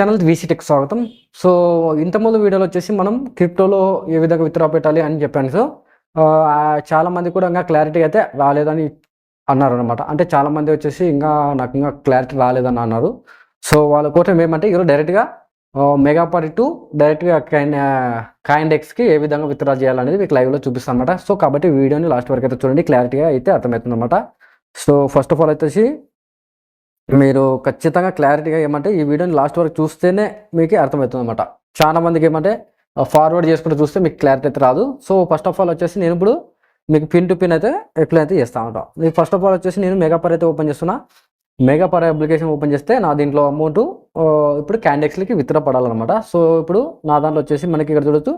Channel వీసీటెక్ స్వాగతం. So ఇంతకుముందు వీడియోలో వచ్చేసి మనం క్రిప్టోలో ఏ విధంగా విత్డ్రా పెట్టాలి అని చెప్పాను. సో చాలామంది కూడా ఇంకా క్లారిటీ అయితే రాలేదని అన్నారు అనమాట. అంటే చాలామంది వచ్చేసి నాకు ఇంకా క్లారిటీ రాలేదని అన్నారు. సో వాళ్ళ కోసం ఏమంటే ఈరోజు డైరెక్ట్గా మెగాపరి టు డైరెక్ట్గా కాయిన్డెక్స్కి ఏ విధంగా విత్డ్రా చేయాలనేది మీకు లైవ్లో చూపిస్తాను అనమాట. సో కాబట్టి వీడియోని లాస్ట్ వరకు అయితే చూడండి, క్లారిటీగా అయితే అర్థమవుతుంది అనమాట. సో ఫస్ట్ ఆఫ్ ఆల్ వచ్చేసి మీరు ఖచ్చితంగా క్లారిటీగా ఏమంటే ఈ వీడియోని లాస్ట్ వరకు చూస్తేనే మీకు అర్థమవుతుంది అనమాట. చాలా మందికి ఏమంటే ఫార్వర్డ్ చేసుకుంటూ చూస్తే మీకు క్లారిటీ అయితే రాదు. సో ఫస్ట్ ఆఫ్ ఆల్ వచ్చేసి నేను ఇప్పుడు మీకు పిన్ టు పిన్ అయితే ఎక్స్ప్లెయిన్ అయితే చేస్తా ఉంటాను. మీకు ఫస్ట్ ఆఫ్ ఆల్ వచ్చేసి నేను మెగాపర్ అయితే ఓపెన్ చేస్తున్నా. మెగాపర్ అప్లికేషన్ ఓపెన్ చేస్తే నా దీంట్లో అమౌంట్ ఇప్పుడు కాయిన్డెక్స్కి విత్డ్రా పడాలన్నమాట. సో ఇప్పుడు నా దాంట్లో వచ్చేసి మనకి ఇక్కడ చూడొచ్చు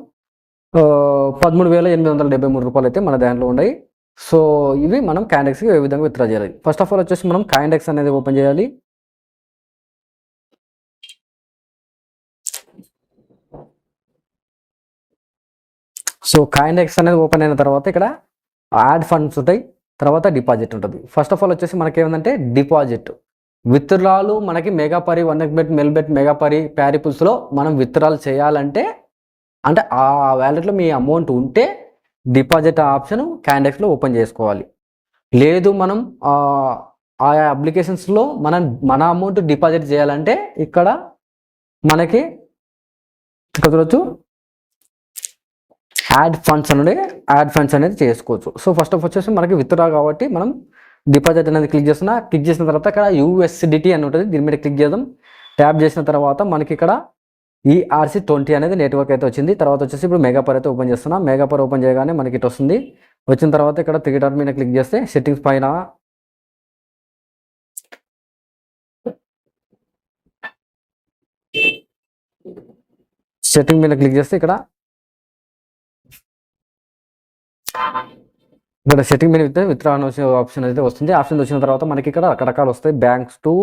13,873 రూపాయలు అయితే మన దాంట్లో ఉన్నాయి. సో ఇవి మనం కాయిన్డెక్స్కి ఏ విధంగా విత్డ్రా చేయాలి. ఫస్ట్ ఆఫ్ ఆల్ వచ్చేసి మనం కాయిన్డెక్స్ అనేది ఓపెన్ చేయాలి. సో కాయిన్డెక్స్ అనేది ఓపెన్ అయిన తర్వాత ఇక్కడ యాడ్ ఫండ్స్ ఉంటాయి, తర్వాత డిపాజిట్ ఉంటుంది. ఫస్ట్ ఆఫ్ ఆల్ వచ్చేసి మనకి ఏమంటే డిపాజిట్ విత్డ్రాలు మనకి మెగాపరి, వన్ఎక్బెట్, మెల్బెట్, మెగాపరి, ప్యారిపుల్స్లో మనం విత్డ్రాలు చేయాలంటే అంటే ఆ వ్యాలెట్లో మీ అమౌంట్ ఉంటే డిపాజిట్ ఆప్షన్ కాయిన్డెక్స్లో ఓపెన్ చేసుకోవాలి. లేదు మనం ఆయా అప్లికేషన్స్లో మన అమౌంట్ డిపాజిట్ చేయాలంటే ఇక్కడ మనకి చూడొచ్చు యాడ్ ఫండ్స్ అనేది చేసుకోవచ్చు. సో ఫస్ట్ ఆఫ్ వచ్చేసి మనకి విత్డ్రా కాబట్టి మనం డిపాజిట్ అనేది క్లిక్ చేసిన తర్వాత ఇక్కడ USDT అని ఉంటుంది, దీని మీద క్లిక్ చేద్దాం. ట్యాప్ చేసిన తర్వాత మనకి ఇక్కడ ERC20 అనేది నెట్వర్క్ అయితే వచ్చింది. తర్వాత వచ్చేసి ఇప్పుడు మెగాపర్ అయితే ఓపెన్ చేస్తున్నా. మెగాపర్ ఓపెన్ చేయగానే మనకి ఇటు వస్తుంది. వచ్చిన తర్వాత ఇక్కడ 3 డాట్ మీద క్లిక్ చేస్తే సెట్టింగ్స్ పైన క్లిక్ చేస్తే ఇక్కడ సెట్టింగ్ మీద విత్డ్రా ఆప్షన్ అయితే వస్తుంది. ఆప్షన్ వచ్చిన తర్వాత మనకి ఇక్కడ రకరకాలు వస్తాయి. Banks to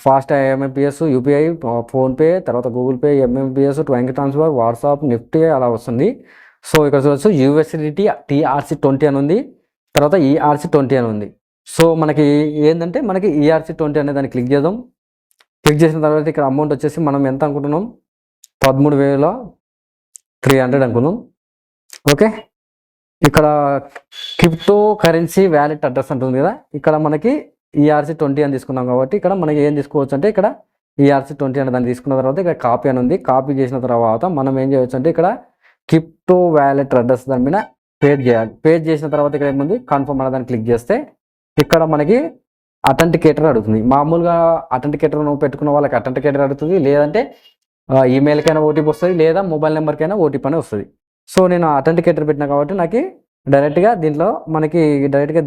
fast MMPS, UPI, PhonePe, తర్వాత Google Pay, MMPS, bank transfer, WhatsApp, Nifty అలా వస్తుంది. సో ఇక్కడ చూడవచ్చు USDT TRC20 అని ఉంది, తర్వాత ERC20 అని ఉంది. సో మనకి ఏంటంటే మనకి ERC20 అనే దాన్ని క్లిక్ చేద్దాం. క్లిక్ చేసిన తర్వాత ఇక్కడ అమౌంట్ వచ్చేసి మనం ఎంత అనుకుంటున్నాం, 13,300 అనుకున్నాం. ఓకే, ఇక్కడ క్రిప్టో కరెన్సీ వ్యాలెట్ అడ్రస్ అంటుంది కదా, ఇక్కడ మనకి ERC20 అని తీసుకున్నాం కాబట్టి ఇక్కడ మనకి ఏం తీసుకోవచ్చు అంటే ఇక్కడ ERC20 అనే దాన్ని తీసుకున్న తర్వాత ఇక్కడ కాపీ అని ఉంది. కాపీ చేసిన తర్వాత మనం ఏం చేయవచ్చు అంటే ఇక్కడ క్రిప్టో వ్యాలెట్ అడ్రస్ దాని మీద పేజ్ చేయాలి. పేజ్ చేసిన తర్వాత ఇక్కడ ఏముంది కన్ఫర్మ్ అనే దాన్ని క్లిక్ చేస్తే ఇక్కడ మనకి అథెంటికేటర్ అడుగుతుంది. మామూలుగా అథెంటికేటర్ పెట్టుకున్న వాళ్ళకి అథెంటికేటర్ అడుగుతుంది, లేదంటే ఈమెయిల్కైనా ఓటీపీ వస్తుంది, లేదా మొబైల్ నెంబర్కైనా ఓటీపీ అని వస్తుంది. సో నేను అథెంటికేటర్ పెట్టినా కాబట్టి నాకు డైరెక్ట్గా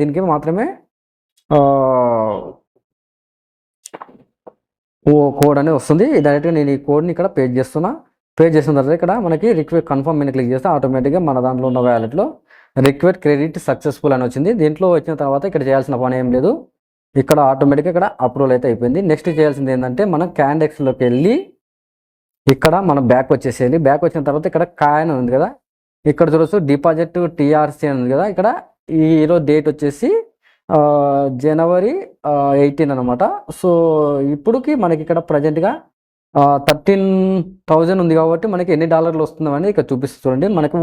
దీనికి మాత్రమే కోడ్ అనేది వస్తుంది. డైరెక్ట్గా నేను ఈ కోడ్ని ఇక్కడ పేజ్ చేసిన తర్వాత ఇక్కడ మనకి రిక్వెస్ట్ కన్ఫర్మ్ మీద క్లిక్ చేస్తే ఆటోమేటిక్గా మన దాంట్లో ఉన్న వ్యాలెట్లో రిక్వెస్ట్ క్రెడిట్ సక్సెస్ఫుల్ అని వచ్చింది. దీంట్లో వచ్చిన తర్వాత ఇక్కడ చేయాల్సిన పని ఏం లేదు, ఇక్కడ ఆటోమేటిక్గా ఇక్కడ అప్రూవల్ అయితే అయిపోయింది. నెక్స్ట్ చేయాల్సింది ఏంటంటే మనం కాయిన్డెక్స్లోకి వెళ్ళి ఇక్కడ మనం బ్యాక్ వచ్చేసేయాలి. బ్యాక్ వచ్చిన తర్వాత ఇక్కడ కాయిన్ ఉంది కదా, ఇక్కడ చూడొచ్చు డిపాజిట్ TRC అని ఉంది కదా, ఇక్కడ ఈరోజు డేట్ వచ్చేసి January 18 అనమాట. సో ఇప్పుడుకి మనకి ఇక్కడ ప్రజెంట్గా 13,000 ఉంది కాబట్టి మనకి ఎన్ని డాలర్లు వస్తుందని ఇక్కడ చూపిస్తుంది చూడండి. మనకు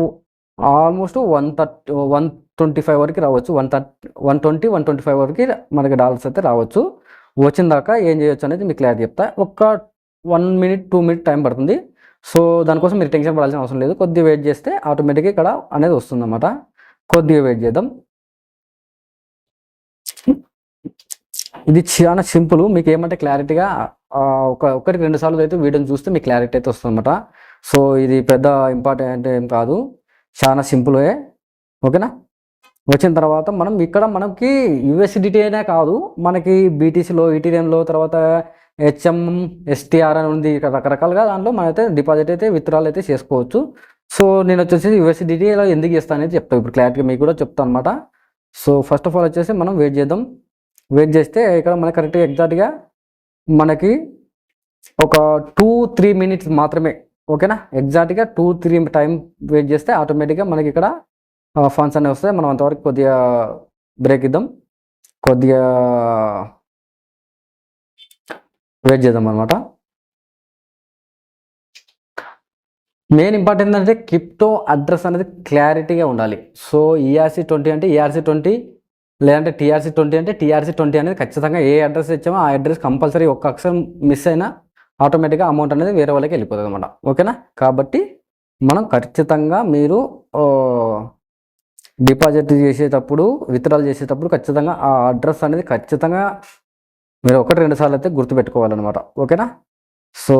ఆల్మోస్ట్ 125 వరకు రావచ్చు, 125 వరకు మనకి డాలర్స్ అయితే రావచ్చు. వచ్చిన దాకా ఏం చేయొచ్చు అనేది మీకు క్లియర్ చెప్తా. ఒక 1 minute 2 minutes టైం పడుతుంది. సో దానికోసం మీరు టెన్షన్ పడాల్సిన అవసరం లేదు, కొద్దిగా వెయిట్ చేస్తే ఆటోమేటిక్గా ఇక్కడ అనేది వస్తుంది అన్నమాట. కొద్దిగా వెయిట్ చేద్దాం. ఇది చాలా సింపుల్, మీకు ఏమంటే క్లారిటీగా ఒకటికి 2 సార్లు అయితే వీడియోని చూస్తే మీకు క్లారిటీ అయితే వస్తుంది అన్నమాట. సో ఇది పెద్ద ఇంపార్టెంట్ ఏం కాదు, చాలా సింపులే. ఓకేనా, వచ్చిన తర్వాత మనకి USDT అయినా కాదు, మనకి BTCలో, ఈథీరియంలో, తర్వాత HMSTR అని ఉంది, రకరకాలుగా దాంట్లో మనమైతే డిపాజిట్ అయితే విత్డ్రాల్ అయితే చేసుకోవచ్చు. సో నేను వచ్చేసి USDT ఇలా ఎందుకు చేస్తాను అనేది చెప్తాను ఇప్పుడు క్లారిటీగా మీకు కూడా చెప్తాను అనమాట. సో ఫస్ట్ ఆఫ్ ఆల్ వచ్చేసి మనం వెయిట్ చేద్దాం. వెయిట్ చేస్తే ఇక్కడ మనకి కరెక్ట్గా ఎగ్జాక్ట్గా మనకి ఒక 2-3 minutes మాత్రమే. ఓకేనా, ఎగ్జాక్ట్గా 2-3 టైం వెయిట్ చేస్తే ఆటోమేటిక్గా మనకి ఇక్కడ ఫండ్స్ అనేవి వస్తాయి. మనం అంతవరకు కొద్దిగా బ్రేక్ ఇద్దాం, కొద్దిగా వెయిట్ చేద్దాం అనమాట. మెయిన్ ఇంపార్టెంట్ ఏంటంటే క్రిప్టో అడ్రస్ అనేది క్లారిటీగా ఉండాలి. సో ERC20 అంటే ERC20, లేదంటే TRC20 అంటే TRC20 అనేది ఖచ్చితంగా ఏ అడ్రస్ ఇచ్చామో ఆ అడ్రస్ కంపల్సరీ ఒక్క అక్షరం మిస్ అయినా ఆటోమేటిక్గా అమౌంట్ అనేది వేరే వాళ్ళకి వెళ్ళిపోతుంది అనమాట. ఓకేనా? కాబట్టి మనం ఖచ్చితంగా మీరు డిపాజిట్ చేసేటప్పుడు, విత్డ్రాల్ చేసేటప్పుడు ఖచ్చితంగా ఆ అడ్రస్ అనేది ఖచ్చితంగా మీరు 1-2 సార్లు అయితే గుర్తుపెట్టుకోవాలన్నమాట. ఓకేనా? సో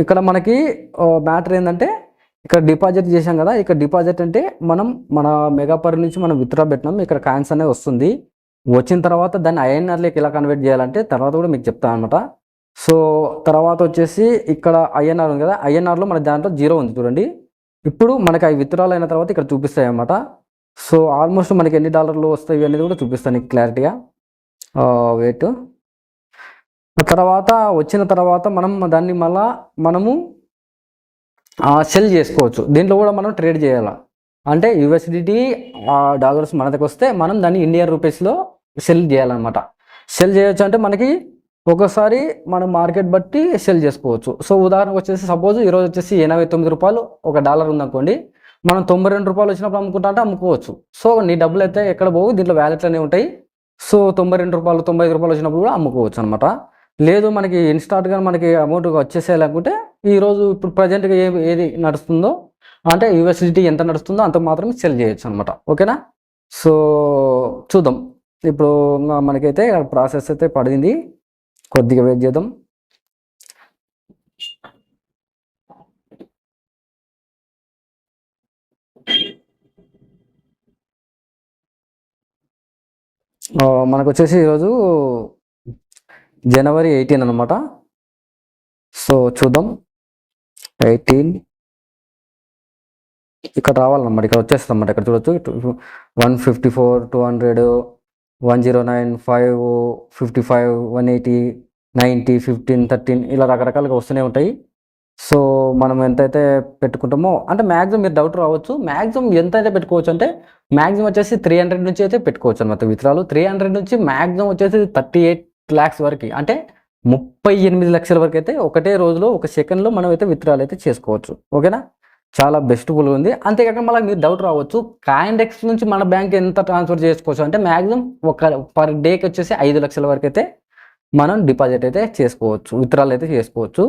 ఇక్కడ మనకి మ్యాటర్ ఏంటంటే ఇక్కడ డిపాజిట్ చేసాం కదా, ఇక్కడ డిపాజిట్ అంటే మనం మన మెగాపర్ నుంచి మనం విత్డ్రా పెట్టినాం, ఇక్కడ కాయిన్స్ అనేది వస్తుంది. వచ్చిన తర్వాత దాన్ని INRలోకి ఎలా కన్వర్ట్ చేయాలంటే తర్వాత కూడా మీకు చెప్తాను అనమాట. సో తర్వాత వచ్చేసి ఇక్కడ INR ఉంది కదా, INRలో మన దాంట్లో 0 ఉంది చూడండి. ఇప్పుడు మనకి అవి విత్డ్రాల్ అయిన తర్వాత ఇక్కడ చూపిస్తాయి అన్నమాట. సో ఆల్మోస్ట్ మనకి ఎన్ని డాలర్లు వస్తాయి అనేది కూడా చూపిస్తాను నీకు క్లారిటీగా. వెయిట్. తర్వాత వచ్చిన తర్వాత మనం దాన్ని మళ్ళా మనము సెల్ చేసుకోవచ్చు. దీంట్లో కూడా మనం ట్రేడ్ చేయాలి. అంటే USDT డాలర్స్ మన దగ్గర వస్తే మనం దాన్ని ఇండియన్ రూపీస్లో సెల్ చేయాలన్నమాట. సెల్ చేయొచ్చు అంటే మనకి ఒకసారి మనం మార్కెట్ బట్టి సెల్ చేసుకోవచ్చు. సో ఉదాహరణకు వచ్చేసి సపోజ్ ఈరోజు వచ్చేసి 89 రూపాయలు ఒక డాలర్ ఉందనుకోండి, మనం 92 రూపాయలు వచ్చినప్పుడు అమ్ముకుంటా అంటే అమ్ముకోవచ్చు. సో నీ డబ్బులు అయితే ఎక్కడ పోవు, దీంట్లో వ్యాలెట్లనే ఉంటాయి. సో 92 రూపాయలు 95 రూపాయలు వచ్చినప్పుడు కూడా అమ్ముకోవచ్చు అనమాట. లేదు మనకి ఇన్స్టాంట్గా మనకి అమౌంట్ వచ్చేసేయాలనుకుంటే ఈరోజు ఇప్పుడు ప్రజెంట్గా ఏది నడుస్తుందో అంటే USDT ఎంత నడుస్తుందో అంత మాత్రమే సెల్ చేయొచ్చు అనమాట. ఓకేనా? సో చూద్దాం. ఇప్పుడు మనకైతే ప్రాసెస్ అయితే పడింది, కొద్దిగా వెయిట్ చేద్దాం. మనకు వచ్చేసి ఈరోజు January 18 అనమాట. సో చూద్దాం. 18 ఇక్కడ రావాలన్నమాట, ఇక్కడ వచ్చేస్తుంది అన్నమాట. ఇక్కడ చూడొచ్చు 154, 200, 109, 5, 55, 180, 90, 15, 13 ఇలా రకరకాలుగా వస్తూనే ఉంటాయి. సో మనం ఎంతైతే పెట్టుకుంటామో అంటే మ్యాక్సిమం మీరు డౌట్ రావచ్చు, మ్యాక్సిమం ఎంత అయితే పెట్టుకోవచ్చు అంటే మ్యాక్సిమం వచ్చేసి 300 నుంచి అయితే పెట్టుకోవచ్చు అనమాట విత్డ్రాలు. 300 నుంచి మ్యాక్సిమం వచ్చేసి 38 lakhs వరకు అంటే 38 లక్షల వరకు అయితే ఒకటే రోజులో ఒక సెకండ్లో మనం అయితే విత్డ్రాల్ అయితే చేసుకోవచ్చు. ఓకేనా? చాలా బెస్ట్ఫుల్ ఉంది. అంతేకాక మళ్ళీ మీరు డౌట్ రావచ్చు, కాయిన్డెక్స్ నుంచి మన బ్యాంక్ ఎంత ట్రాన్స్ఫర్ చేసుకోవచ్చు అంటే మ్యాక్సిమం ఒక పర్ డేకి వచ్చేసి 5 లక్షల వరకు అయితే మనం డిపాజిట్ అయితే చేసుకోవచ్చు, విత్డ్రాల్ అయితే చేసుకోవచ్చు.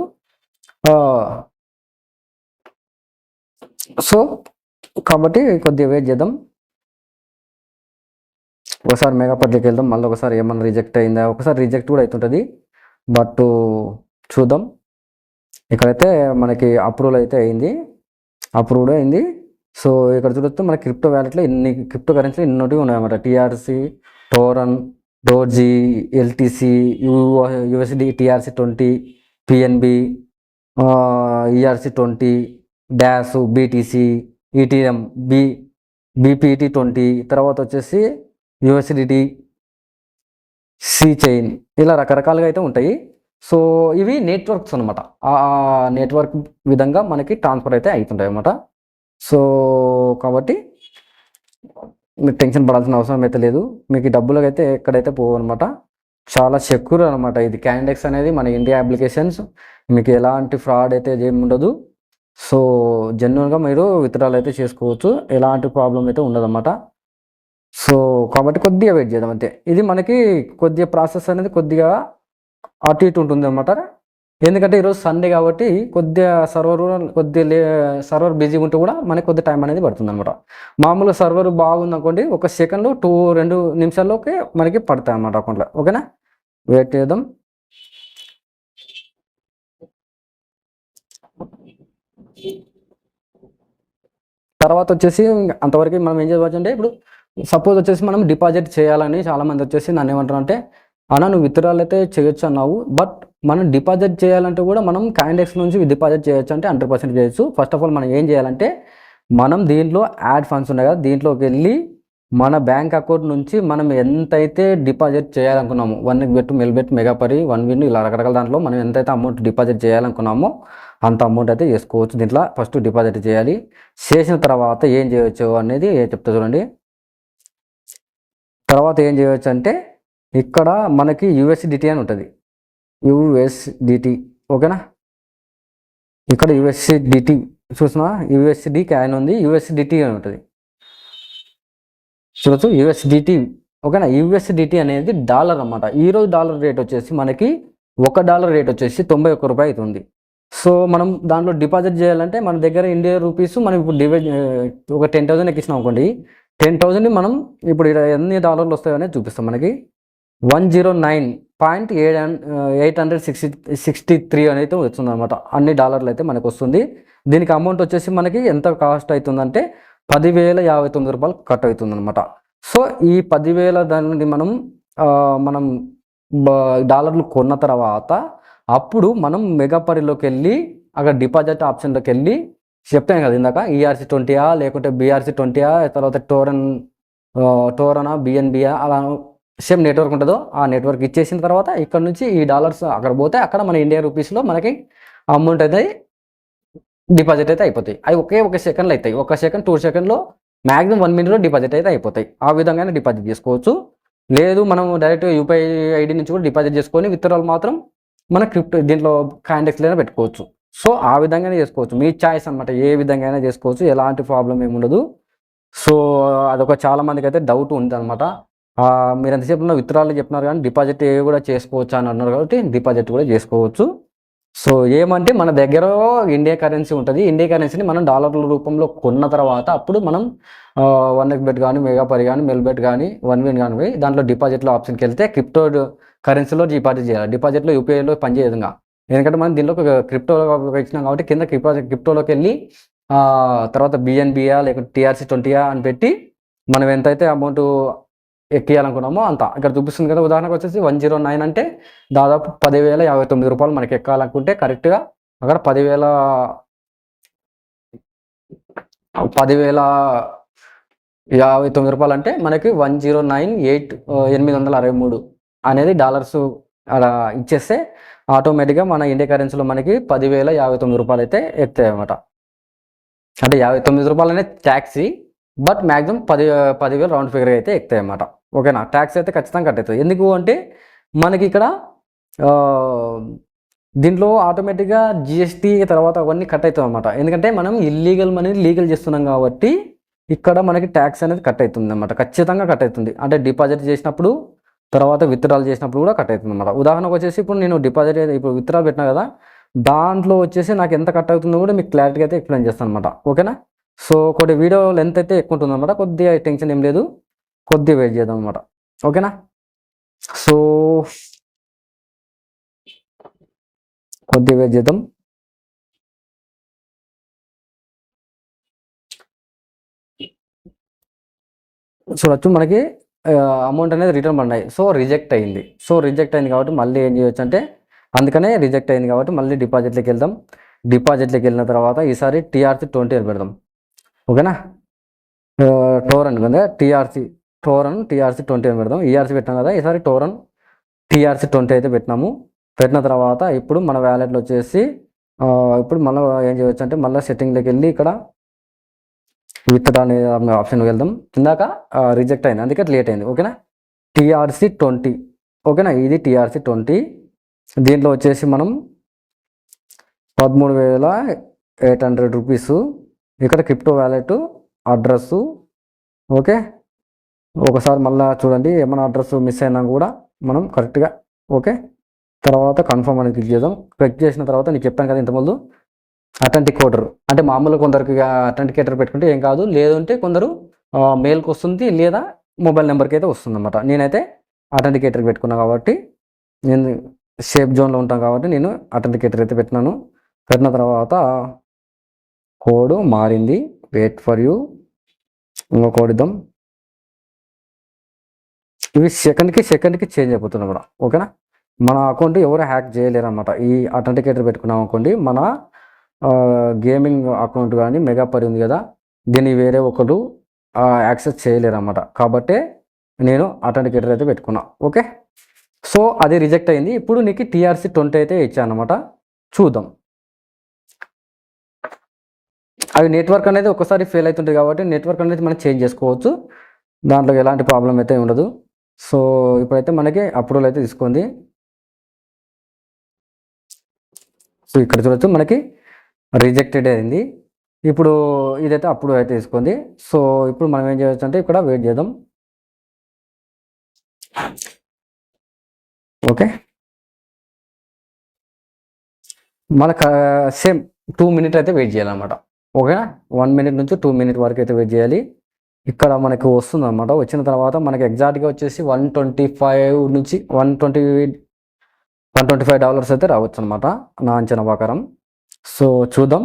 సో కాబట్టి కొద్దిగా వెయిట్ చేద్దాం. ఒకసారి మెగాపర్లోకి వెళ్దాం, మళ్ళీ ఒకసారి ఏమన్నా రిజెక్ట్ అయిందా, ఒకసారి రిజెక్ట్ కూడా అవుతుంటుంది. బట్ చూద్దాం. ఇక్కడైతే మనకి అప్రూవల్ అయితే అయింది, అప్రూవ్డ్ అయింది. సో ఇక్కడ చూడొచ్చు మన క్రిప్టో వ్యాలెట్లో ఇన్ని క్రిప్టో కరెన్సీ ఇన్నోటి ఉన్నాయన్నమాట. TRC, Tron, Doge, LTC, USD, TRC20, PNB, ERC20, Dash, BTC, ETM, BPT20, తర్వాత వచ్చేసి USDT, C చైన్, ఇలా రకరకాలుగా అయితే ఉంటాయి. సో ఇవి నెట్వర్క్స్ అనమాట. ఆ నెట్వర్క్ విధంగా మనకి ట్రాన్స్ఫర్ అయితే అవుతుంటాయి అన్నమాట. సో కాబట్టి మీరు టెన్షన్ పడాల్సిన అవసరం అయితే లేదు. మీకు డబ్బులకు అయితే ఎక్కడైతే పోవన్నమాట. చాలా సెక్యూర్ అనమాట ఇది. కాయిన్డెక్స్ అనేది మన ఇండియా అప్లికేషన్స్, మీకు ఎలాంటి ఫ్రాడ్ అయితే ఏమి ఉండదు. సో జెన్యున్గా మీరు విత్డ్రాల్ అయితే చేసుకోవచ్చు, ఎలాంటి ప్రాబ్లం అయితే ఉండదన్నమాట. సో కాబట్టి కొద్దిగా వెయిట్ చేద్దాం అంతే. ఇది మనకి కొద్దిగా ప్రాసెస్ అనేది కొద్దిగా అటు ఇటు ఉంటుంది అనమాట. ఎందుకంటే ఈరోజు సండే కాబట్టి కొద్దిగా సర్వర్ బిజీగా ఉంటే కూడా మనకి కొద్దిగా టైం అనేది పడుతుంది అనమాట. మామూలుగా సర్వర్ బాగుంది అనుకోండి, ఒక సెకండ్లో 2 నిమిషాల్లోకి మనకి పడతాయి అన్నమాట అకౌంట్లో. ఓకేనా? వెయిట్ చేద్దాం. తర్వాత వచ్చేసి అంతవరకు మనం ఏం చేయవచ్చు అంటే, ఇప్పుడు సపోజ్ వచ్చేసి మనం డిపాజిట్ చేయాలని చాలామంది వచ్చేసి నన్ను ఏమంటారు అంటే, అన్న నువ్వు విత్డ్రాల్ అయితే చేయొచ్చు అన్నావు, బట్ మనం డిపాజిట్ చేయాలంటే కూడా మనం కాయిన్డెక్స్ నుంచి డిపాజిట్ చేయొచ్చు అంటే 100% చేయొచ్చు. ఫస్ట్ ఆఫ్ ఆల్ మనం ఏం చేయాలంటే, మనం దీంట్లో యాడ్ ఫండ్స్ ఉన్నాయి కదా, దీంట్లోకి వెళ్ళి మన బ్యాంక్ అకౌంట్ నుంచి మనం ఎంతైతే డిపాజిట్ చేయాలనుకున్నామో 1 బెట్, మెల్బెట్, మెగాపరి, 1win ఇలా రకరకాల దాంట్లో మనం ఎంతైతే అమౌంట్ డిపాజిట్ చేయాలనుకున్నామో అంత అమౌంట్ అయితే చేసుకోవచ్చు. దీంట్లో ఫస్ట్ డిపాజిట్ చేయాలి. చేసిన తర్వాత ఏం చేయవచ్చు అనేది చెప్తా చూడండి. తర్వాత ఏం చేయవచ్చు అంటే, ఇక్కడ మనకి USDT అని ఉంటుంది, USDT. ఓకేనా? ఇక్కడ USDT చూసిన యూఎస్డి క్యాన్ ఉంది, యూఎస్డిటీ అని ఉంటుంది చూడొచ్చు, యూఎస్డిటీ. ఓకేనా, యూఎస్డిటీ అనేది డాలర్ అన్నమాట. ఈరోజు డాలర్ రేట్ వచ్చేసి మనకి $1 రేట్ వచ్చేసి 91 రూపాయి అవుతుంది. సో మనం దాంట్లో డిపాజిట్ చేయాలంటే మన దగ్గర ఇండియా రూపీస్ మనం ఇప్పుడు ఒక 10,000 ఎక్కించినాం అనుకోండి, 10,000ని మనం ఇప్పుడు ఎన్ని డాలర్లు వస్తాయో అనేది చూపిస్తాం. మనకి 109.863 అనేది వస్తుంది అనమాట. అన్ని డాలర్లు అయితే మనకు వస్తుంది. దీనికి అమౌంట్ వచ్చేసి మనకి ఎంత కాస్ట్ అవుతుందంటే 10,059 రూపాయలు కట్ అవుతుంది అనమాట. సో ఈ 10,000 దాన్ని మనం డాలర్లు కొన్న తర్వాత అప్పుడు మనం మెగాపరిలోకి వెళ్ళి అక్కడ డిపాజిట్ ఆప్షన్లోకి వెళ్ళి చెప్తాను కదా ఇందాక, ERC20 లేకుంటే BRC20 తర్వాత టోరనా BNBయా అలా సేమ్ నెట్వర్క్ ఉంటుందో ఆ నెట్వర్క్ ఇచ్చేసిన తర్వాత ఇక్కడ నుంచి ఈ డాలర్స్ అక్కడ పోతే అక్కడ మన ఇండియా రూపీస్లో మనకి అమౌంట్ అయితే డిపాజిట్ అయితే అయిపోతాయి. అవి ఒక సెకండ్లో అవుతాయి. 1 సెకండ్ 2 సెకండ్లో మ్యాక్సిమం 1 మినిట్లో డిపాజిట్ అయితే అయిపోతాయి. ఆ విధంగానే డిపాజిట్ చేసుకోవచ్చు. లేదు మనం డైరెక్ట్ యూపీఐ ఐడి నుంచి కూడా డిపాజిట్ చేసుకొని విత్డ్రాల్ మాత్రం మన క్రిప్టో దీంట్లో కాయిన్డెక్స్లోనే పెట్టుకోవచ్చు. సో ఆ విధంగానే చేసుకోవచ్చు, మీ ఛాయిస్ అనమాట. ఏ విధంగా అయినా చేసుకోవచ్చు, ఎలాంటి ప్రాబ్లం ఏమి ఉండదు. సో అదొక చాలా మందికి అయితే డౌట్ ఉంది అనమాట. మీరు ఎంతసేపు విత్డ్రాల్ చెప్పినారు కానీ డిపాజిట్ కూడా చేసుకోవచ్చు అని అన్నారు కాబట్టి డిపాజిట్ కూడా చేసుకోవచ్చు. సో ఏమంటే మన దగ్గర ఇండియా కరెన్సీ ఉంటుంది. ఇండియా కరెన్సీని మనం డాలర్ల రూపంలో కొన్న తర్వాత అప్పుడు మనం 1xBet కానీ మెగాపరి కానీ మెల్బెట్ కానీ 1win కానీ పోయి దాంట్లో డిపాజిట్లో ఆప్షన్కి వెళ్తే క్రిప్టో కరెన్సీలో డిపాజిట్ చేయాలి. డిపాజిట్లో యూపీఐలో పనిచేయదు. ఎందుకంటే మనం దీనిలో క్రిప్టోలో ఇచ్చినాం కాబట్టి కింద క్రిప్టోలోకి వెళ్ళి తర్వాత BNBయా లేకపోతే TRC20 అని పెట్టి మనం ఎంతైతే అమౌంట్ ఎక్కియాలనుకున్నామో అంత ఇక్కడ చూపిస్తుంది కదా. ఉదాహరణకు వచ్చేసి 109 అంటే దాదాపు 10,059 రూపాయలు మనకి ఎక్కాలనుకుంటే కరెక్ట్గా అక్కడ 10,059 రూపాయలు అంటే మనకి 109,863 అనేది డాలర్స్ అలా ఇచ్చేస్తే ఆటోమేటిక్గా మన ఇండియా కరెన్సీలో మనకి 10,059 రూపాయలు అయితే ఎక్కుతాయి అన్నమాట. అంటే 59 రూపాయలు అనేది taxi, but maximum 10,000 round figure అయితే ఎక్కుతాయి అన్నమాట. ఓకేనా, ట్యాక్స్ అయితే ఖచ్చితంగా కట్ అవుతుంది. ఎందుకు అంటే మనకి ఇక్కడ దీంట్లో ఆటోమేటిక్గా GST తర్వాత అవన్నీ కట్ అవుతాయి అన్నమాట. ఎందుకంటే మనం ఇల్లీగల్ మనీ లీగల్ చేస్తున్నాం కాబట్టి ఇక్కడ మనకి ట్యాక్స్ అనేది కట్ అవుతుంది అన్నమాట. ఖచ్చితంగా కట్ అవుతుంది. అంటే డిపాజిట్ చేసినప్పుడు తర్వాత విత్డ్రాల్ చేసినప్పుడు కూడా కట్ అవుతుంది అన్నమాట. ఉదాహరణకు వచ్చేసి ఇప్పుడు నేను ఇప్పుడు విత్డ్రాల్ పెట్టినా కదా, దాంట్లో వచ్చేసి నాకు ఎంత కట్ అవుతుందో కూడా మీకు క్లారిటీగా అయితే ఎక్స్ప్లెయిన్ చేస్తాను అనమాట. ఓకేనా, సో కొద్ది వీడియో లెంత్ అయితే ఎక్కువ ఉంటుంది అనమాట. కొద్దిగా టెన్షన్ ఏం లేదు, కొద్దిగా వెయిట్ చేద్దాం అనమాట. ఓకేనా, సో కొద్దిగా వెయిట్ చేద్దాం. చూడొచ్చు మనకి అమౌంట్ అనేది రిటర్న్ పడినాయి. సో రిజెక్ట్ అయింది. కాబట్టి మళ్ళీ ఏం చేయొచ్చు అంటే అందుకనే రిజెక్ట్ అయింది కాబట్టి మళ్ళీ డిపాజిట్లోకి వెళ్దాం. డిపాజిట్లోకి వెళ్ళిన తర్వాత ఈసారి TRC20 అని పెడదాం. ఓకేనా, టోరన్ కదా TRC20 అని పెడదాం. ERC పెట్టాం కదా, ఈసారి TRC20 అయితే పెట్టినాము. పెట్టిన తర్వాత ఇప్పుడు మన వ్యాలెట్లో వచ్చేసి ఇప్పుడు మళ్ళీ ఏం చేయవచ్చు అంటే మళ్ళీ సెట్టింగ్లోకి వెళ్ళి ఇక్కడ విత్డ్రా అనే ఆప్షన్కి వెళ్దాం. ఇందాక రిజెక్ట్ అయింది, అందుకే లేట్ అయింది. ఓకేనా, TRC20. ఓకేనా, ఇది TRC20. దీంట్లో వచ్చేసి మనం 13,800 రూపీస్ ఇక్కడ క్రిప్టో వ్యాలెట్ అడ్రస్సు. ఓకే, ఒకసారి మళ్ళీ చూడండి, ఏమైనా అడ్రస్ మిస్ అయినా కూడా మనం కరెక్ట్గా ఓకే తర్వాత కన్ఫర్మ్ అనేది క్లిక్ చేద్దాం. క్లిక్ చేసిన తర్వాత నీకు చెప్పాను కదా ఇంతకుముందు అథెంటికేటర్ అంటే మామూలుగా కొందరికి అథెంటికేటర్ పెట్టుకుంటే ఏం కాదు, లేదంటే కొందరు మెయిల్కి వస్తుంది లేదా మొబైల్ నెంబర్కి అయితే వస్తుంది అనమాట. నేనైతే అథెంటికేటర్ పెట్టుకున్నాను కాబట్టి నేను సేఫ్ జోన్లో ఉంటాను కాబట్టి నేను అథెంటికేటర్ అయితే పెట్టినాను. పెట్టిన తర్వాత కోడ్ మారింది, వెయిట్ ఫర్ యూ, ఇంకో కోడ్ ఇద్దాం. ఇవి సెకండ్కి చేంజ్ అయిపోతున్నాయి కూడా. ఓకేనా, మన అకౌంట్ ఎవరు హ్యాక్ చేయలేరు అనమాట. ఈ అథెంటికేటర్ పెట్టుకున్నాం అనుకోండి, మన గేమింగ్ అకౌంట్ కానీ మెగాపరి ఉంది కదా, దీన్ని వేరే ఒకరు యాక్సెస్ చేయలేరు అన్నమాట. కాబట్టి నేను అథెంటికేటర్ అయితే పెట్టుకున్నా. ఓకే, సో అది రిజెక్ట్ అయింది. ఇప్పుడు నీకు TRC20 అయితే ఇచ్చాను అనమాట. చూద్దాం. అవి నెట్వర్క్ అనేది ఒకసారి ఫెయిల్ అవుతుంటుంది కాబట్టి నెట్వర్క్ అనేది మనం చేంజ్ చేసుకోవచ్చు, దాంట్లో ఎలాంటి ప్రాబ్లం అయితే ఉండదు. సో ఇప్పుడైతే మనకి అప్రూవల్ అయితే తీసుకుంది. సో ఇక్కడ చూడొచ్చు మనకి రిజెక్టెడ్ అయింది. ఇప్పుడు ఇదైతే అప్పుడు అయితే తీసుకుంది. సో ఇప్పుడు మనం ఏం చేయొచ్చు అంటే ఇక్కడ వెయిట్ చేద్దాం. ఓకే, మనకు సేమ్ 2 మినిట్ అయితే వెయిట్ చేయాలన్నమాట. ఓకేనా, 1 మినిట్ నుంచి 2 మినిట్ వరకు అయితే వెయిట్ చేయాలి. ఇక్కడ మనకు వస్తుంది అనమాట. వచ్చిన తర్వాత మనకి ఎగ్జాక్ట్గా వచ్చేసి $125 అయితే రావచ్చు అనమాట నా అంచనా ప్రకారం. సో చూద్దాం.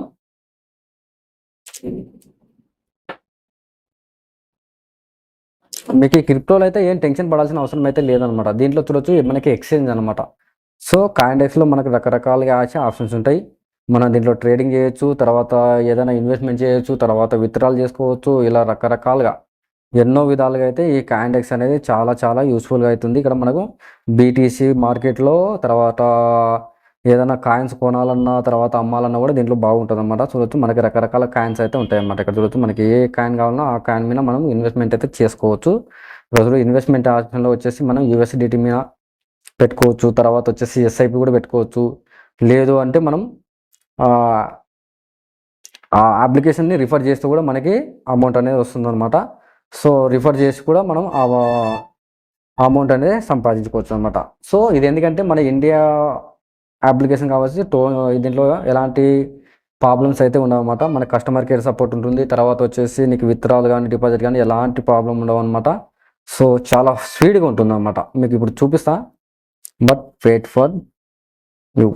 మీకు ఈ క్రిప్టోలో అయితే ఏం టెన్షన్ పడాల్సిన అవసరం అయితే లేదనమాట. దీంట్లో చూడొచ్చు మనకి ఎక్స్చేంజ్ అనమాట. సో కాయిన్డెక్స్లో మనకు రకరకాలుగా ఆప్షన్స్ ఉంటాయి. మనం దీంట్లో ట్రేడింగ్ చేయొచ్చు, తర్వాత ఏదైనా ఇన్వెస్ట్మెంట్ చేయొచ్చు, తర్వాత విత్డ్రాల్ చేసుకోవచ్చు. ఇలా రకరకాలుగా ఎన్నో విధాలుగా అయితే ఈ కాయిన్డెక్స్ అనేది చాలా చాలా యూస్ఫుల్గా అవుతుంది. ఇక్కడ మనకు బీటీసీ మార్కెట్లో తర్వాత ఏదైనా కాయిన్స్ కొనాలన్నా తర్వాత అమ్మాలన్నా కూడా దీంట్లో బాగుంటుంది అనమాట. చూడొచ్చు మనకి రకరకాల కాయిన్స్ అయితే ఉంటాయి అన్నమాట. ఇక్కడ చూడొచ్చు మనకి ఏ కాయిన్ కావాలన్నా ఆ కాయిన్ మీద మనం ఇన్వెస్ట్మెంట్ అయితే చేసుకోవచ్చు. రోజు ఇన్వెస్ట్మెంట్ ఆప్షన్లో వచ్చేసి మనం యూఎస్డిటీ మీద పెట్టుకోవచ్చు, తర్వాత వచ్చేసి ఎస్ఐపి కూడా పెట్టుకోవచ్చు. లేదు అంటే మనం ఆ అప్లికేషన్ని రిఫర్ చేస్తూ కూడా మనకి అమౌంట్ అనేది వస్తుంది అనమాట. సో రిఫర్ చేసి కూడా మనం ఆ అమౌంట్ అనేది సంపాదించుకోవచ్చు అనమాట. సో ఇది ఎందుకంటే మన ఇండియా అప్లికేషన్ కావచ్చు, దీంట్లో ఎలాంటి ప్రాబ్లమ్స్ అయితే ఉండవు అనమాట. మన కస్టమర్ కేర్ సపోర్ట్ ఉంటుంది, తర్వాత వచ్చేసి నీకు విత్డ్రాల్ కానీ డిపాజిట్ కానీ ఎలాంటి ప్రాబ్లం ఉండవు అనమాట. సో చాలా స్పీడ్గా ఉంటుంది అనమాట. మీకు ఇప్పుడు చూపిస్తా, బట్ వెయిట్ ఫర్ యూ.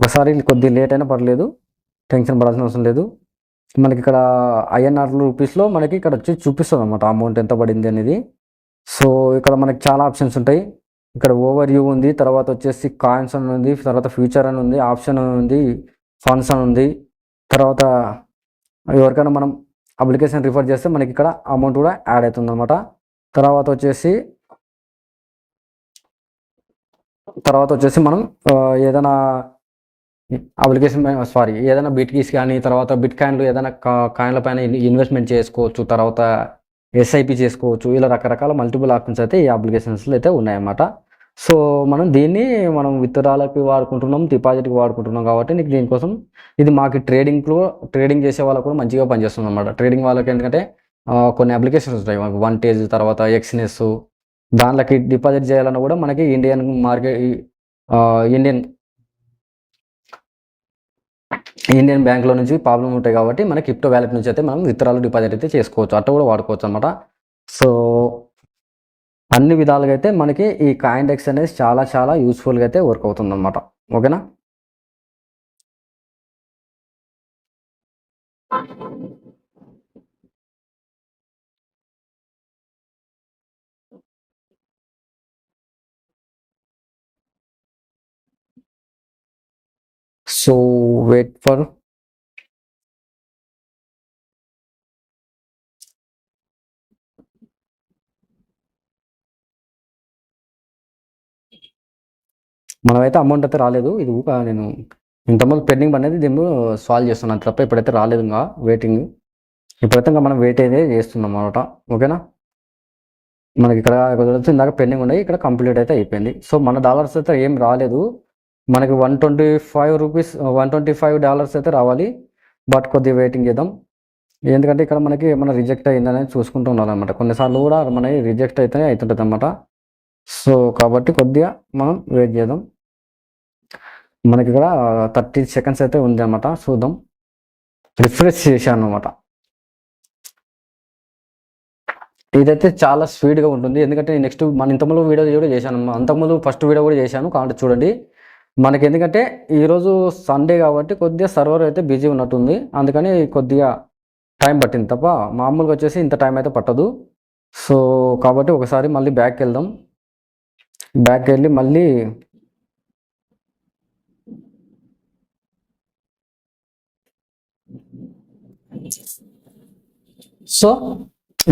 ఒకసారి కొద్దిగా లేట్ అయినా పర్లేదు, టెన్షన్ పడాల్సిన అవసరం లేదు. మనకి ఇక్కడ INR రూపీస్లో మనకి ఇక్కడ వచ్చి చూపిస్తుంది అనమాట అమౌంట్ ఎంత పడింది అనేది. సో ఇక్కడ మనకి చాలా ఆప్షన్స్ ఉంటాయి. ఇక్కడ ఓవర్ వ్యూ ఉంది, తర్వాత వచ్చేసి కాయిన్స్ అని ఉంది, తర్వాత ఫ్యూచర్ అని ఉంది, ఆప్షన్ అని ఉంది, ఫండ్స్ అని ఉంది. తర్వాత ఎవరికైనా మనం అప్లికేషన్ రిఫర్ చేస్తే మనకి ఇక్కడ అమౌంట్ కూడా యాడ్ అవుతుంది అనమాట. తర్వాత వచ్చేసి మనం ఏదైనా అప్లికేషన్ ఏదైనా బిట్కీస్ కానీ తర్వాత బిట్ కాయిన్లు ఏదైనా కాయిన్ల పైన ఇన్వెస్ట్మెంట్ చేసుకోవచ్చు, తర్వాత ఎస్ఐపి చేసుకోవచ్చు. ఇలా రకరకాల మల్టిపుల్ ఆప్షన్స్ అయితే ఈ అప్లికేషన్స్లో అయితే ఉన్నాయన్నమాట. సో దీన్ని మనం విత్డ్రాలకి వాడుకుంటున్నాం, డిపాజిట్కి వాడుకుంటున్నాం కాబట్టి నీకు దీనికోసం ఇది మాకు ట్రేడింగ్ చేసే వాళ్ళకు కూడా మంచిగా పనిచేస్తుంది అనమాట. ట్రేడింగ్ వాళ్ళకి ఎందుకంటే కొన్ని అప్లికేషన్స్ ఉంటాయి, మనకు వన్టేజ్ తర్వాత ఎక్స్నెస్, దాంట్లోకి డిపాజిట్ చేయాలన్నా కూడా మనకి ఇండియన్ బ్యాంక్లో నుంచి ప్రాబ్లం ఉంటాయి కాబట్టి మన క్రిప్టో వ్యాలెట్ నుంచి అయితే మనం విత్డ్రాల్ డిపాజిట్ అయితే చేసుకోవచ్చు, అట్లా కూడా వాడుకోవచ్చు అనమాట. సో అన్ని విధాలుగా అయితే మనకి ఈ కాయిన్డెక్స్ అనేది చాలా చాలా యూస్ఫుల్గా అయితే వర్క్ అవుతుంది అనమాట. ఓకేనా, సో వెయిట్ ఫర్ మనమైతే అమౌంట్ అయితే రాలేదు. ఇది నేను ఇంతకుముందు పెండింగ్ అనేది దీన్ని సాల్వ్ చేస్తున్నాను తప్ప ఇప్పుడైతే రాలేదు. ఇంకా వెయిటింగ్, ఇప్పుడైతే ఇంకా మనం వెయిట్ అయితే చేస్తున్నాం అనమాట. ఓకేనా, మనకి ఇక్కడ ఇందాక పెండింగ్ ఉన్నాయి, ఇక్కడ కంప్లీట్ అయితే అయిపోయింది. సో మన డాలర్స్ అయితే ఏం రాలేదు, మనకి $125 అయితే రావాలి. బట్ కొద్దిగా వెయిటింగ్ చేద్దాం, ఎందుకంటే ఇక్కడ మనకి ఏమైనా రిజెక్ట్ అయిందనేది చూసుకుంటూ ఉండాలన్నమాట. కొన్నిసార్లు కూడా మనకి రిజెక్ట్ అయితే అవుతుంటుంది అనమాట. సో కాబట్టి కొద్దిగా మనం వెయిట్ చేద్దాం. మనకి ఇక్కడ 30 సెకండ్స్ అయితే ఉంది అనమాట. చూద్దాం, రిఫ్రెష్ చేశాను అనమాట. ఇదైతే చాలా స్పీడ్గా ఉంటుంది, ఎందుకంటే నెక్స్ట్ మన ఇంతకుముందు వీడియో కూడా చేశాను, అంతకుముందు ఫస్ట్ వీడియో కూడా చేశాను కాబట్టి చూడండి. మనకి ఎందుకంటే ఈరోజు సండే కాబట్టి కొద్దిగా సర్వర్ అయితే బిజీ ఉన్నట్టుంది, అందుకని కొద్దిగా టైం పట్టింది తప్ప మామూలుగా వచ్చేసి ఇంత టైం అయితే పట్టదు. సో కాబట్టి ఒకసారి మళ్ళీ బ్యాక్ వెళ్దాం, బ్యాక్ వెళ్ళి మళ్ళీ సో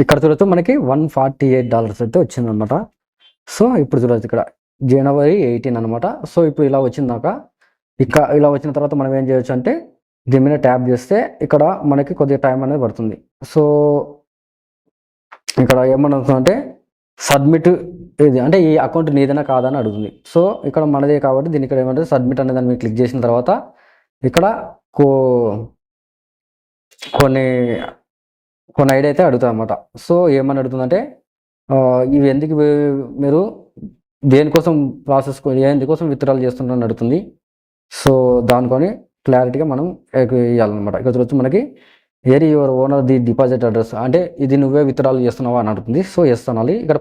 ఇక్కడ చూడొచ్చు మనకి $148 అయితే వచ్చింది అనమాట. సో ఇప్పుడు చూడొచ్చు ఇక్కడ January 18 అనమాట. సో ఇప్పుడు ఇలా వచ్చిందాక ఇలా వచ్చిన తర్వాత మనం ఏం చేయొచ్చు అంటే దీని మీద ట్యాప్ చేస్తే ఇక్కడ మనకి కొద్దిగా టైం అనేది పడుతుంది. సో ఇక్కడ ఏమవుతుందంటే సబ్మిట్ ఇది అంటే ఈ అకౌంట్ నీదేనా కాదని అడుగుతుంది. సో ఇక్కడ మనదే కాబట్టి దీని ఇక్కడ ఏమంటే సబ్మిట్ అనే దాన్ని మీరు క్లిక్ చేసిన తర్వాత ఇక్కడ కొన్ని కొన్ని ఐడి అయితే అడుగుతుంది అనమాట. సో ఏమని అడుగుతుందంటే ఇవి ఎందుకు మీరు దేనికోసం ప్రాసెస్ ఎందుకోసం విత్డ్రాల్ చేస్తున్నారని అడుగుతుంది. సో దానికొని క్లారిటీగా మనం ఇవ్వాలన్నమాట. ఇక్కడ చూడొచ్చు మనకి ఏరి your owner the deposit address అంటే ఇది నువ్వే విత్డ్రాల్ చేస్తున్నావా అని అడుగుతుంది. సో ఎస్ అనాలి. ఇక్కడ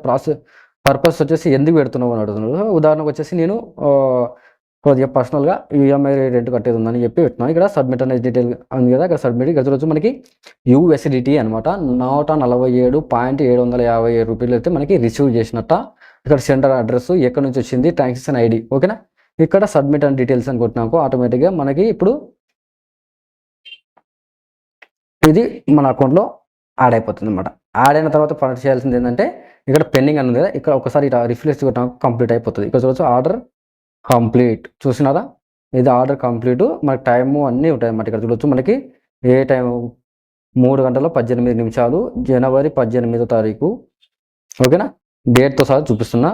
పర్పస్ వచ్చేసి ఎందుకు పెడుతున్నావు అని అడుగుతున్నాడు. ఉదాహరణకు వచ్చేసి నేను కొద్దిగా పర్సనల్గా ఈఎంఐ రెంట్ కట్టేది ఉందని చెప్పి పెట్టినాను. ఇక్కడ సబ్మిట్ అనేది డీటెయిల్ ఉంది కదా, ఇక్కడ సబ్మిట్ ఇక్కడ చూడొచ్చు మనకి USDT అనమాట 147.757 రూపాయలు అయితే మనకి రిసీవ్ చేసినట్ట. ఇక్కడ సెంటర్ అడ్రస్ ఎక్కడి నుంచి వచ్చింది, ట్రాన్సాక్షన్ ID ఓకేనా. ఇక్కడ సబ్మిట్ అండ్ డీటెయిల్స్ అని కొట్టినాక ఆటోమేటిక్గా మనకి ఇప్పుడు ఇది మన అకౌంట్లో యాడ్ అయిపోతుంది అనమాట. యాడ్ అయిన తర్వాత పని చేయాల్సింది ఏంటంటే ఇక్కడ పెండింగ్ అని ఉంది కదా, ఇక్కడ ఒకసారి ఇట్లా రిఫ్రెష్ కొట్టినాక కంప్లీట్ అయిపోతుంది. ఇక్కడ చూడొచ్చు ఆర్డర్ కంప్లీట్ చూసినారా, ఇది ఆర్డర్ కంప్లీట్. మనకి టైము అన్నీ ఉంటాయి అన్నమాట. ఇక్కడ చూడొచ్చు మనకి ఏ టైం 3:18 జనవరి 18వ తారీఖు ఓకేనా, డేట్తో సహా చూపిస్తున్నా.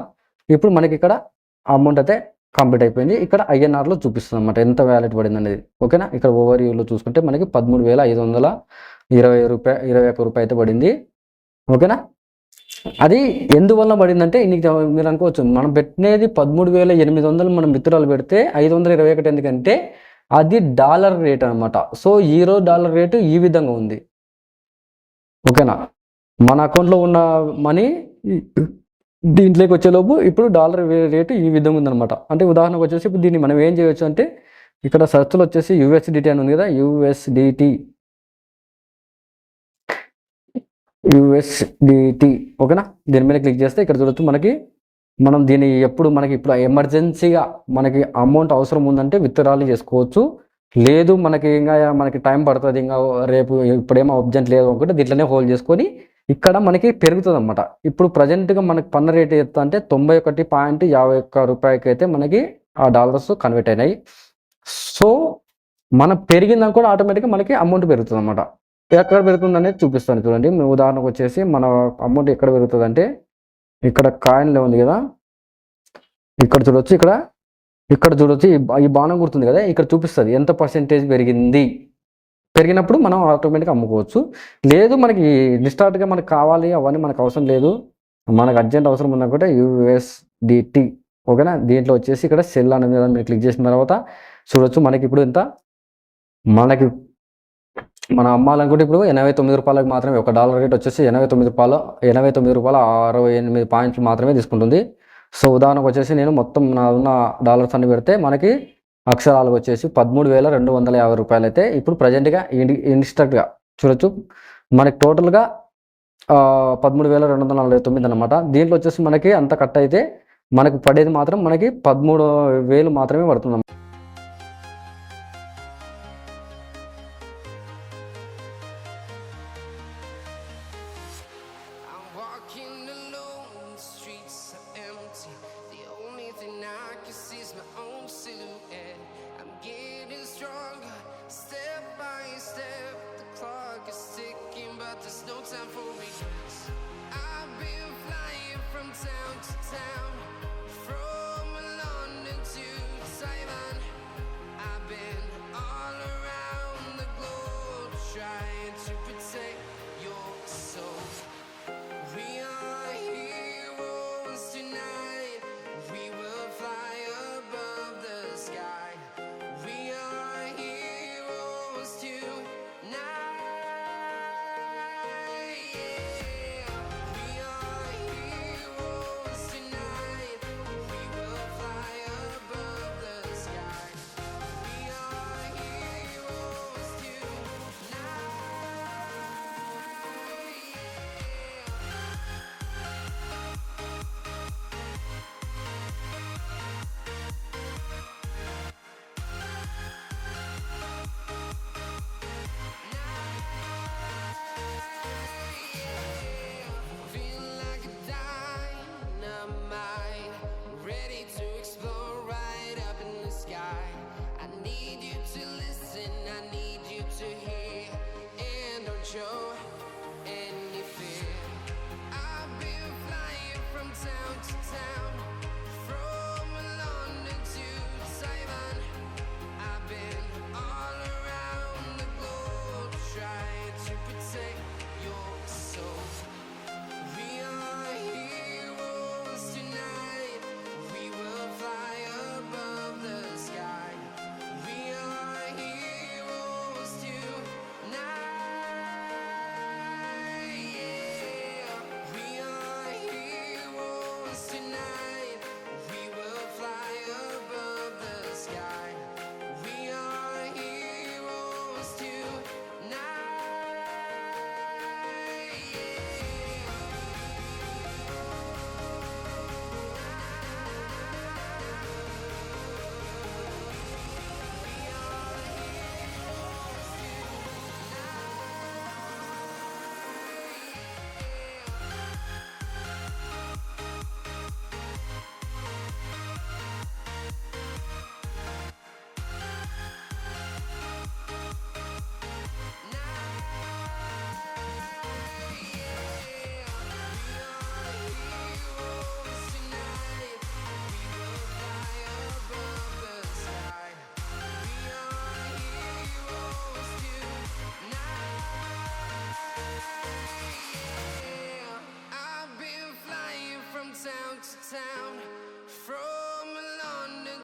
ఇప్పుడు మనకి ఇక్కడ అమౌంట్ అయితే కంప్లీట్ అయిపోయింది. ఇక్కడ INRలో చూపిస్తుంది అన్నమాట ఎంత వ్యాలిడ్ పడింది అనేది ఓకేనా. ఇక్కడ ఓవర్వ్యూలో చూసుకుంటే మనకి 13,521 రూపాయలు అయితే పడింది ఓకేనా. అది ఎందువల్ల పడిందంటే మీరు అనుకోవచ్చు మనం పెట్టినది 13,800 మనం విత్డ్రాల్ పెడితే 521 ఎందుకంటే అది డాలర్ రేట్ అనమాట. సో ఈరోజు డాలర్ రేటు ఈ విధంగా ఉంది ఓకేనా. మన అకౌంట్లో ఉన్న మనీ దీంట్లోకి వచ్చేలోపు ఇప్పుడు డాలర్ రేటు ఈ విధంగా ఉందన్నమాట. అంటే ఉదాహరణకు వచ్చేసి ఇప్పుడు దీన్ని మనం ఏం చేయొచ్చు అంటే ఇక్కడ సర్చ్లో వచ్చేసి USDT అని ఉంది కదా, USDT ఓకేనా. దీని మీద క్లిక్ చేస్తే ఇక్కడ చూడొచ్చు మనకి మనం దీన్ని ఎప్పుడు మనకి ఇప్పుడు ఎమర్జెన్సీగా మనకి అమౌంట్ అవసరం ఉందంటే విత్డ్రాల్ చేసుకోవచ్చు. లేదు మనకి టైం పడుతుంది, ఇంకా రేపు ఇప్పుడేమో అర్జెంట్ లేదు అనుకుంటే దీంట్లోనే హోల్డ్ చేసుకొని ఇక్కడ మనకి పెరుగుతుంది అనమాట. ఇప్పుడు ప్రజెంట్గా మనకి పన్ను రేట్ ఎంత అంటే 91.51 రూపాయలకి అయితే మనకి ఆ డాలర్స్ కన్వర్ట్ అయినాయి. సో మనం పెరిగిందని కూడా ఆటోమేటిక్గా మనకి అమౌంట్ పెరుగుతుంది అనమాట. ఎక్కడ పెరుగుతుంది అనేది చూపిస్తాను చూడండి. ఉదాహరణకు వచ్చేసి మన అమౌంట్ ఎక్కడ పెరుగుతుంది అంటే ఇక్కడ కాయిన్లో ఉంది కదా, ఇక్కడ చూడొచ్చు ఇక్కడ చూడొచ్చు ఈ బాణం గుర్తుంది కదా, ఇక్కడ చూపిస్తుంది ఎంత పర్సెంటేజ్ పెరిగినప్పుడు మనం ఆటోమేటిక్గా అమ్ముకోవచ్చు. లేదు మనకి ఇన్స్టాంట్గా మనకు కావాలి అవన్నీ మనకు అవసరం లేదు, మనకు అర్జెంట్ అవసరం ఉందనుకుంటే USDT ఓకేనా. దీంట్లో వచ్చేసి ఇక్కడ సెల్ అనేది మీరు క్లిక్ చేసిన తర్వాత చూడొచ్చు మనకి ఇప్పుడు ఎంత మనం అమ్మాలనుకుంటే ఇప్పుడు 89 రూపాయలకు మాత్రమే ఒక డాలర్ రేట్ వచ్చేసి 89 రూపాయల 68 పాయింట్లు మాత్రమే తీసుకుంటుంది. సో ఉదాహరణకు వచ్చేసి నేను మొత్తం నా ఉన్న డాలర్స్ అన్ని పెడితే మనకి అక్షరాలకు వచ్చేసి 13,250 రూపాయలు అయితే ఇప్పుడు ప్రజెంట్గా ఇన్స్టాంట్గా చూడొచ్చు మనకి టోటల్గా 13,249 అనమాట. దీంట్లో వచ్చేసి మనకి అంత కట్ అయితే మనకి పడేది మాత్రం మనకి 13,000 మాత్రమే పడుతుంది. There's no time for me. I've been flying from town to town.